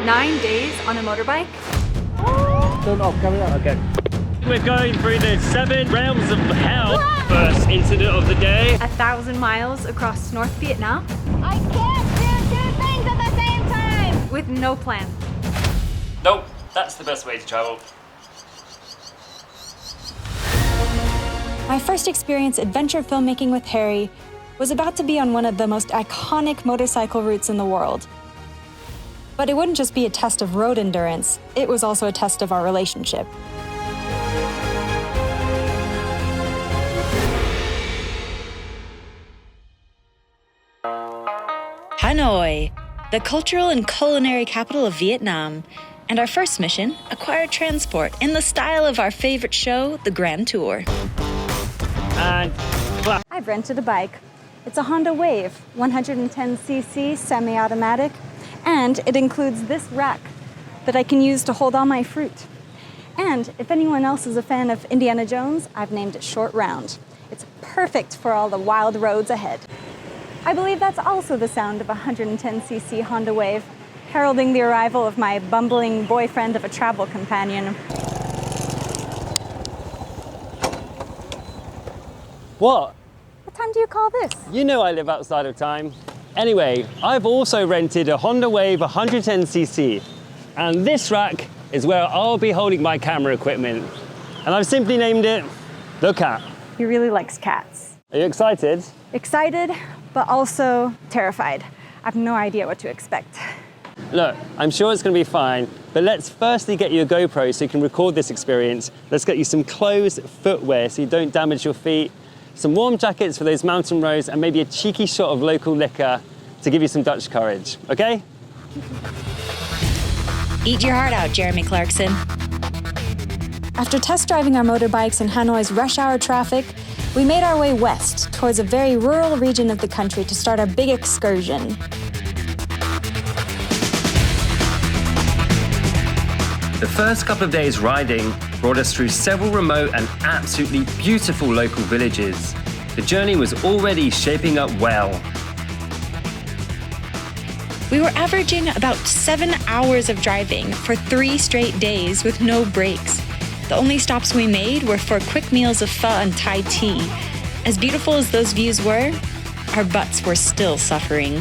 9 days on a motorbike? Turn off, carry on. Okay. We're going through the 7 realms of hell. First incident of the day. 1,000 miles across North Vietnam I can't do 2 things at the same time! with no plan. Nope, that's the best way to travel. My first experience adventure filmmaking with Harrie was about to be on one of the most iconic motorcycle routes in the world. But it wouldn't just be a test of road endurance, it was also a test of our relationship. Hanoi, the cultural and culinary capital of Vietnam, and our first mission, acquire transport in the style of our favorite show, The Grand Tour. And clap. I've rented a bike. It's a Honda Wave, 110cc semi-automatic, and it includes this rack that I can use to hold all my fruit. And if anyone else is a fan of Indiana Jones, I've named it Short Round. It's perfect for all the wild roads ahead. I believe that's also the sound of a 110cc Honda Wave, heralding the arrival of my bumbling boyfriend of a travel companion. What? What time do you call this? You know I live outside of time. Anyway, I've also rented a Honda Wave 110cc. And this rack is where I'll be holding my camera equipment. And I've simply named it The Cat. He really likes cats. Are you excited? Excited, but also terrified. I have no idea what to expect. Look, I'm sure it's going to be fine, but let's firstly get you a GoPro so you can record this experience. Let's get you some closed footwear so you don't damage your feet, some warm jackets for those mountain roads, and maybe a cheeky shot of local liquor to give you some Dutch courage, okay? Eat your heart out, Jeremy Clarkson. After test driving our motorbikes in Hanoi's rush hour traffic, we made our way west towards a very rural region of the country to start our big excursion. The first couple of days riding brought us through several remote and absolutely beautiful local villages. The journey was already shaping up well. We were averaging about 7 hours of driving for 3 straight days with no breaks. The only stops we made were for quick meals of pho and Thai tea. As beautiful as those views were, our butts were still suffering.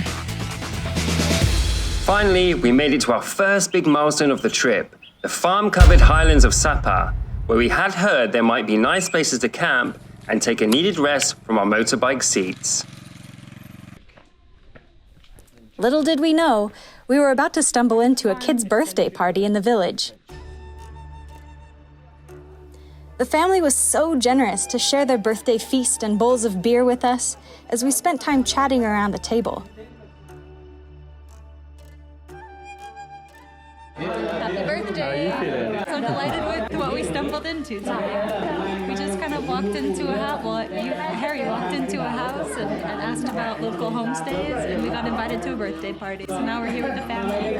Finally, we made it to our first big milestone of the trip, the farm-covered highlands of Sapa, where we had heard there might be nice places to camp and take a needed rest from our motorbike seats. Little did we know, we were about to stumble into a kid's birthday party in the village. The family was so generous to share their birthday feast and bowls of beer with us as we spent time chatting around the table. Happy birthday! How are you feeling? So delighted with what we stumbled into today. We just kind of walked into a house. Well, Harrie walked into a house and asked about local homestays, and we got invited to a birthday party. So now we're here with the family,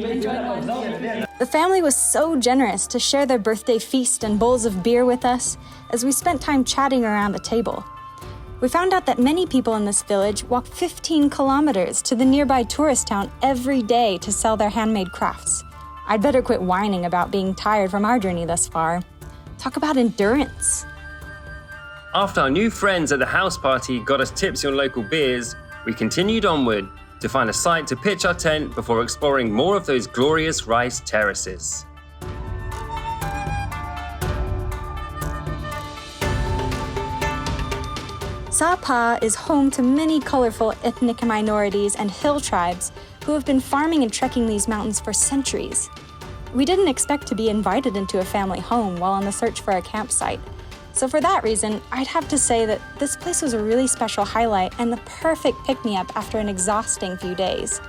enjoying lunch. The family was so generous to share their birthday feast and bowls of beer with us as we spent time chatting around the table. We found out that many people in this village walk 15 kilometers to the nearby tourist town every day to sell their handmade crafts. I'd better quit whining about being tired from our journey thus far. Talk about endurance. After our new friends at the house party got us tips on local beers, we continued onward to find a site to pitch our tent before exploring more of those glorious rice terraces. Sapa is home to many colorful ethnic minorities and hill tribes who have been farming and trekking these mountains for centuries. We didn't expect to be invited into a family home while on the search for a campsite. So for that reason, I'd have to say that this place was a really special highlight and the perfect pick-me-up after an exhausting few days.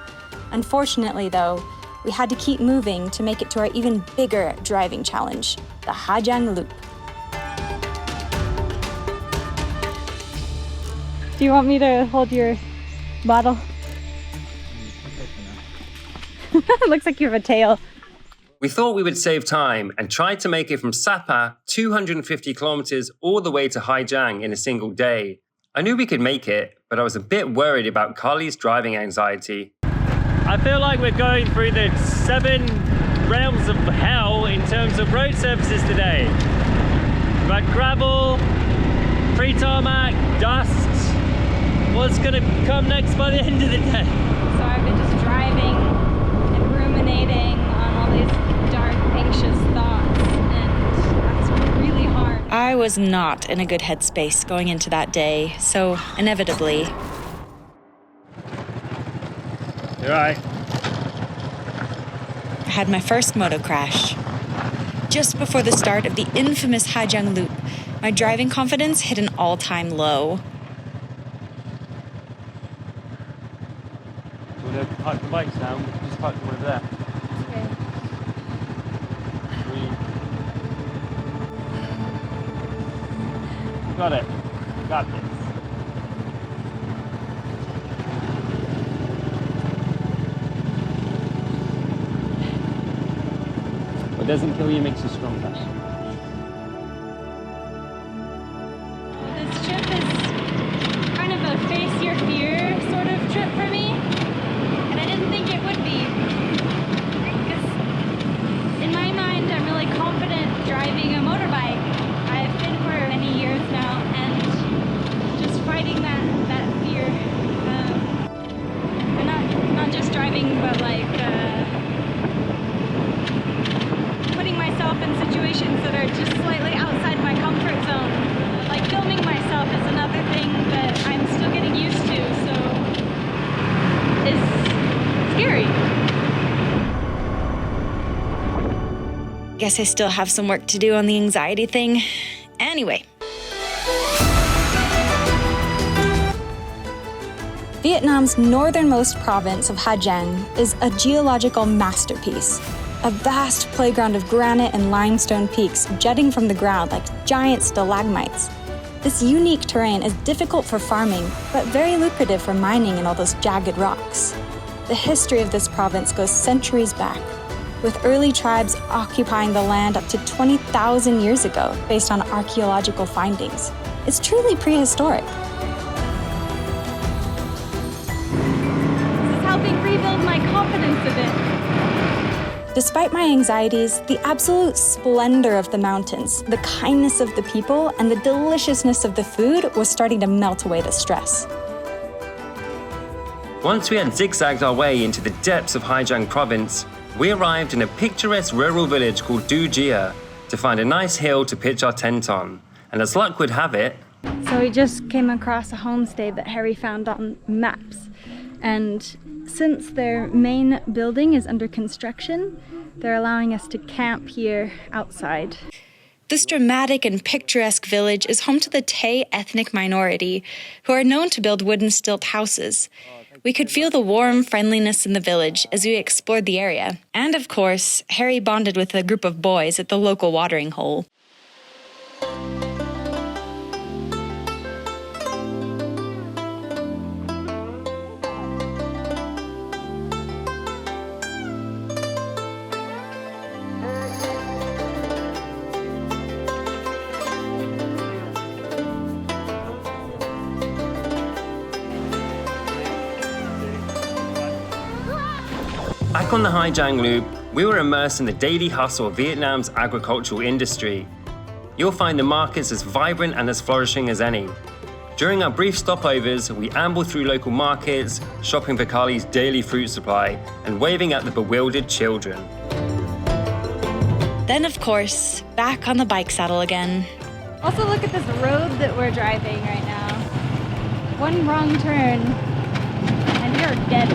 Unfortunately, though, we had to keep moving to make it to our even bigger driving challenge, the Ha Giang Loop. Do you want me to hold your bottle? It looks like you have a tail. We thought we would save time and tried to make it from Sapa 250 kilometers all the way to Ha Giang in a single day. I knew we could make it, but I was a bit worried about Carly's driving anxiety. I feel like we're going through the 7 realms of hell in terms of road surfaces today. We've had gravel, pre-tarmac, dust. What's gonna come next by the end of the day? So I've been just driving and ruminating on all these dark, anxious thoughts, and that's really hard. I was not in a good headspace going into that day, so inevitably, You're right. I had my first moto crash. Just before the start of the infamous Ha Giang loop, my driving confidence hit an all-time low. We're gonna park the bikes now. We can just park them over there. Okay. Got it. Got this. What doesn't kill you makes you stronger. This trip is kind of a face your fear sort of trip for me, and I didn't think it would be. Because in my mind, I'm really confident driving a motorbike. I've been for many years now, and just fighting that fear. And not just driving, but like putting myself in situations that are just slightly outside my comfort zone. Like filming myself is another thing that I'm still getting used to, so it's scary. Guess I still have some work to do on the anxiety thing. Anyway. Vietnam's northernmost province of Ha Giang is a geological masterpiece. A vast playground of granite and limestone peaks jutting from the ground like giant stalagmites. This unique terrain is difficult for farming, but very lucrative for mining in all those jagged rocks. The history of this province goes centuries back, with early tribes occupying the land up to 20,000 years ago based on archaeological findings. It's truly prehistoric. This is helping rebuild my confidence a bit. Despite my anxieties, the absolute splendor of the mountains, the kindness of the people, and the deliciousness of the food was starting to melt away the stress. Once we had zigzagged our way into the depths of Ha Giang province, we arrived in a picturesque rural village called Du Gia to find a nice hill to pitch our tent on. And as luck would have it, So we just came across a homestay that Harrie found on maps. And since their main building is under construction, they're allowing us to camp here outside. This dramatic and picturesque village is home to the Tay ethnic minority, who are known to build wooden stilt houses. We could feel the warm friendliness in the village as we explored the area. And of course, Harrie bonded with a group of boys at the local watering hole. back on the Ha Giang Loop, we were immersed in the daily hustle of Vietnam's agricultural industry. You'll find the markets as vibrant and as flourishing as any. During our brief stopovers, we ambled through local markets, shopping for Carly's daily fruit supply, and waving at the bewildered children. Then, of course, back on the bike saddle again. Also, look at this road that we're driving right now. One wrong turn, and you're dead.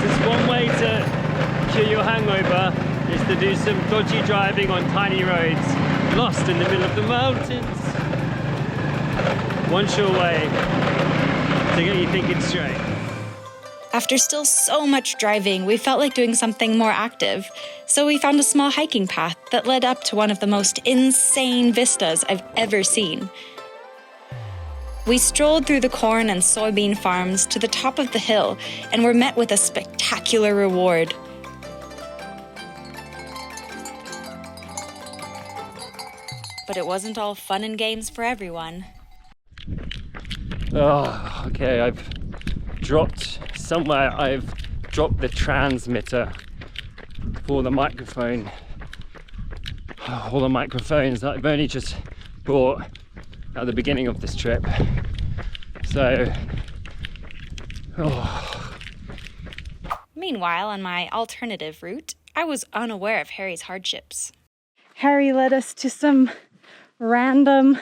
Just one way to cure your hangover is to do some dodgy driving on tiny roads, lost in the middle of the mountains. One sure way to get you thinking straight. After still so much driving, we felt like doing something more active. So we found a small hiking path that led up to one of the most insane vistas I've ever seen. We strolled through the corn and soybean farms to the top of the hill and were met with a spectacular reward. But it wasn't all fun and games for everyone. Oh, okay, I've dropped the transmitter for the microphone. All the microphones that I've only just bought at the beginning of this trip. So, Meanwhile, on my alternative route, I was unaware of Harrie's hardships. Harrie led us to some random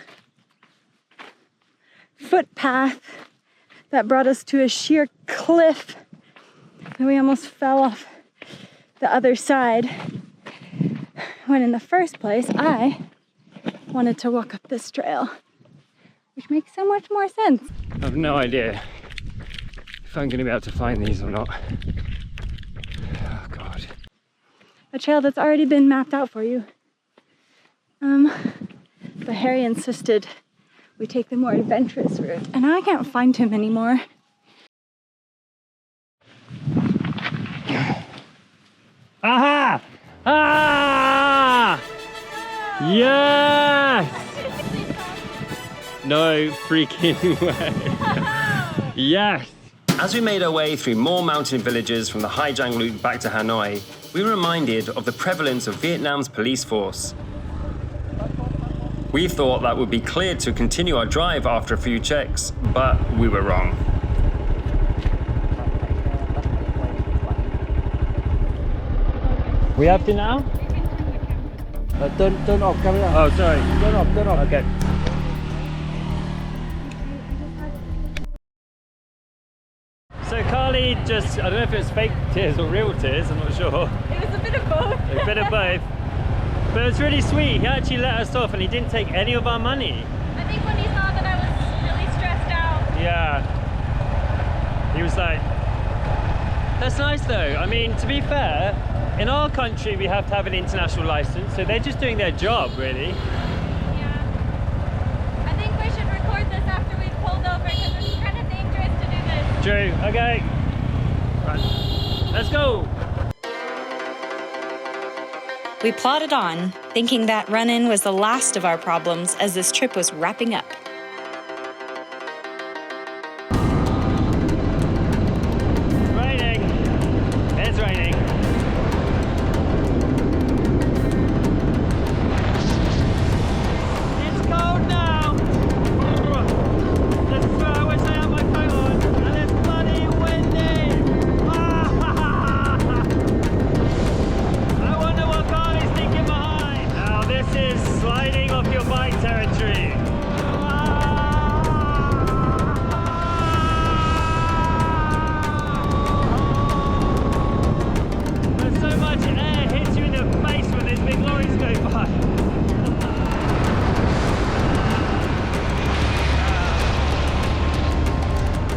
footpath that brought us to a sheer cliff, and we almost fell off the other side, when in the first place I wanted to walk up this trail, which makes so much more sense. I have no idea if I'm going to be able to find these or not. Oh God. A trail that's already been mapped out for you. But Harrie insisted we take the more adventurous route, and I can't find him anymore. Aha! Ah! Yes! No freaking way. Yes! As we made our way through more mountain villages from the Ha Giang route back to Hanoi, we were reminded of the prevalence of Vietnam's police force. We thought that would be cleared to continue our drive after a few checks, but we were wrong. We have to now? Turn off camera. Oh, sorry. Turn off. Okay. So Carly just, I don't know if it was fake tears or real tears, I'm not sure. It was a bit of both. A bit of both. But it was really sweet. He actually let us off and he didn't take any of our money. I think when he saw that I was really stressed out. Yeah. He was like, that's nice though. I mean, to be fair, in our country we have to have an international license, so they're just doing their job, really. Yeah. I think we should record this after we've pulled over because it's kind of dangerous to do this. True, okay. Right. Let's go. We plodded on, thinking that run-in was the last of our problems as this trip was wrapping up. Raining. It's raining. It's cold now. I wish I had my coat on. And it's bloody windy. I wonder what Carly's thinking behind. Now this is sliding off your bike territory. There's so much air hits you in the face when these big lorries go by.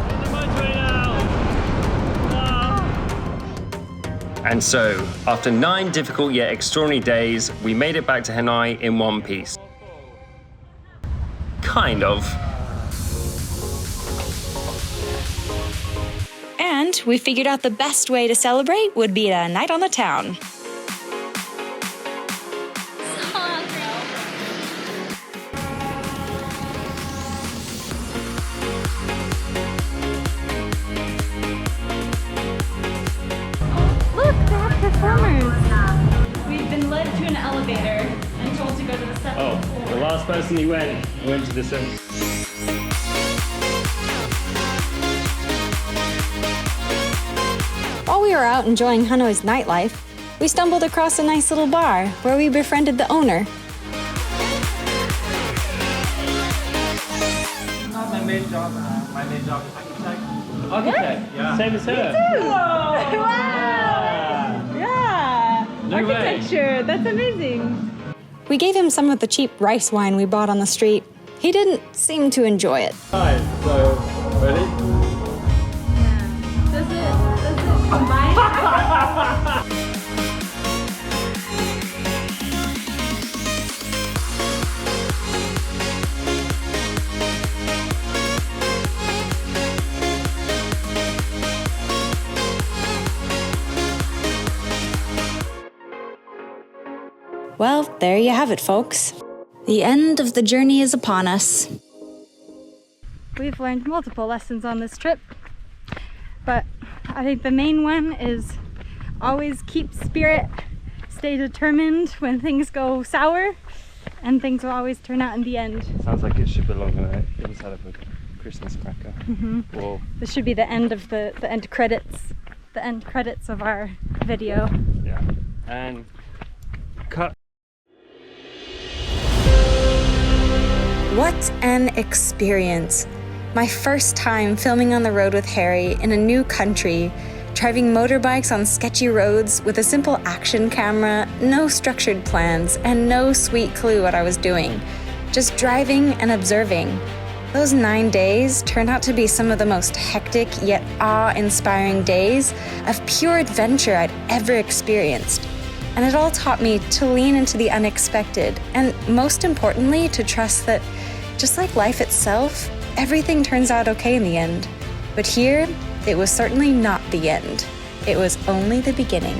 In the motorway now. And so, after 9 difficult yet extraordinary days, we made it back to Hanoi in one piece. Kind of. And we figured out the best way to celebrate would be a night on the town. Look, they have performers. We've been led to an elevator and told to go to the second floor. The last person who went to the center. While we were out enjoying Hanoi's nightlife, we stumbled across a nice little bar where we befriended the owner. My main job is architect. Architect? Yeah. Same as her. Wow! Yeah! No way. Architecture, that's amazing. We gave him some of the cheap rice wine we bought on the street. He didn't seem to enjoy it. Hi, so, ready? Does it combine? Well, there you have it, folks. The end of the journey is upon us. We've learned multiple lessons on this trip, but I think the main one is always keep spirit, stay determined when things go sour, and things will always turn out in the end. Sounds like it should belong on the inside of a Christmas cracker. Or This should be the end of the end credits of our video. yeah. And cut. What an experience! My first time filming on the road with Harrie in a new country, driving motorbikes on sketchy roads with a simple action camera, no structured plans, and no sweet clue what I was doing. Just driving and observing. Those 9 days turned out to be some of the most hectic yet awe-inspiring days of pure adventure I'd ever experienced. And it all taught me to lean into the unexpected, and most importantly, to trust that, just like life itself, everything turns out okay in the end. But here, it was certainly not the end. It was only the beginning.